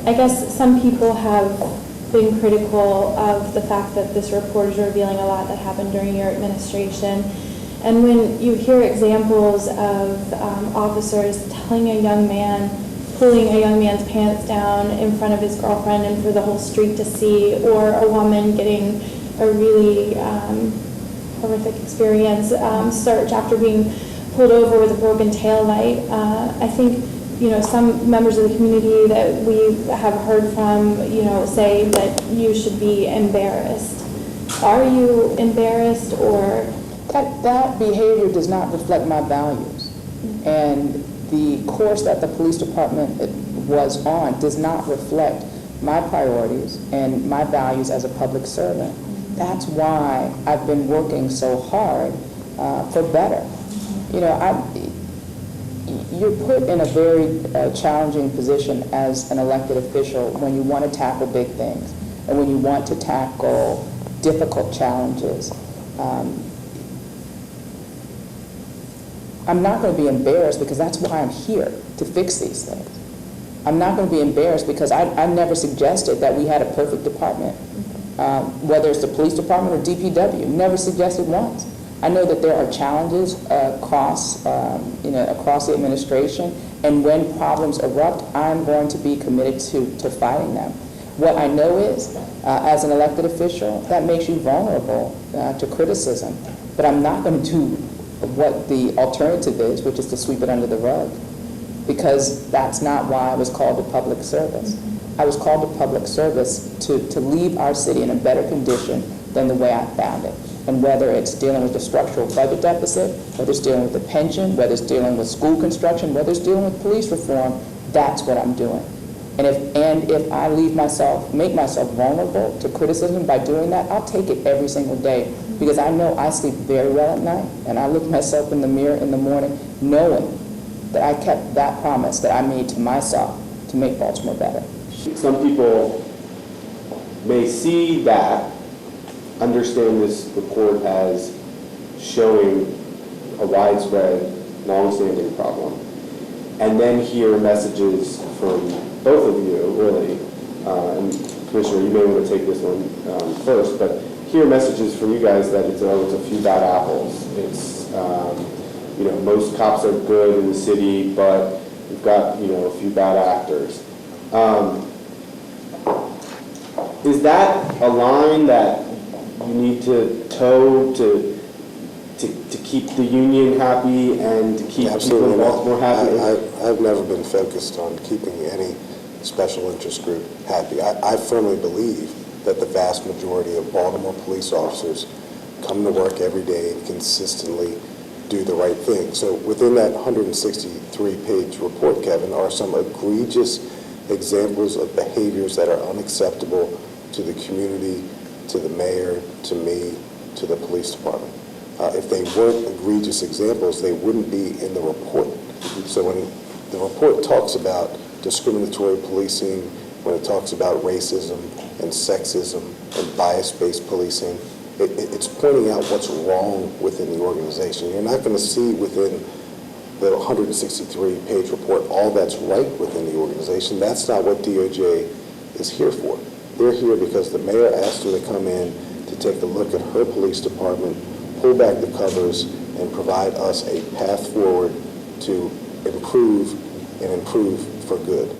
I guess some people have been critical of the fact that this report is revealing a lot that happened during your administration. And when you hear examples of officers telling a young man, pulling a young man's pants down in front of his girlfriend and for the whole street to see, or a woman getting a really horrific experience, search after being pulled over with a broken tail light, I think, some members of the community that we have heard from, say that you should be embarrassed. Are you embarrassed, or? That behavior does not reflect my values. Mm-hmm. And the course that the police department was on does not reflect my priorities and my values as a public servant. Mm-hmm. That's why I've been working so hard for better. Mm-hmm. You're put in a very challenging position as an elected official when you want to tackle big things and when you want to tackle difficult challenges. I'm not going to be embarrassed because that's why I'm here, to fix these things. I'm not going to be embarrassed because I never suggested that we had a perfect department, whether it's the police department or DPW. Never suggested once. I know that there are challenges across the administration, and when problems erupt, I'm going to be committed to fighting them. What I know is, as an elected official, that makes you vulnerable to criticism, but I'm not going to do what the alternative is, which is to sweep it under the rug, because that's not why I was called to public service. Mm-hmm. I was called to public service to leave our city in a better condition than the way I found it. And whether it's dealing with the structural budget deficit, whether it's dealing with the pension, whether it's dealing with school construction, whether it's dealing with police reform, that's what I'm doing. And if I make myself vulnerable to criticism by doing that, I'll take it every single day, because I know I sleep very well at night, and I look myself in the mirror in the morning knowing that I kept that promise that I made to myself to make Baltimore better. Some people may see that, understand this report as showing a widespread, long-standing problem, and then hear messages from both of you, really, and Commissioner, you may want to take this one first, but hear messages from you guys that it's a few bad apples. It's, most cops are good in the city, but we've got, a few bad actors. Is that a line that you need to toe to keep the union happy and to keep people in Baltimore happy? I've never been focused on keeping any special interest group happy. I firmly believe that the vast majority of Baltimore police officers come to work every day and consistently do the right thing. So within that 163-page report, Kevin, are some egregious examples of behaviors that are unacceptable to the community, to the mayor, to me, to the police department. If they weren't egregious examples, they wouldn't be in the report. So when the report talks about discriminatory policing, when it talks about racism and sexism and bias-based policing, it's pointing out what's wrong within the organization. You're not going to see within the 163-page report all that's right within the organization. That's not what DOJ is here for. They're here because the mayor asked them to come in to take a look at her police department, pull back the covers, and provide us a path forward to improve and improve for good.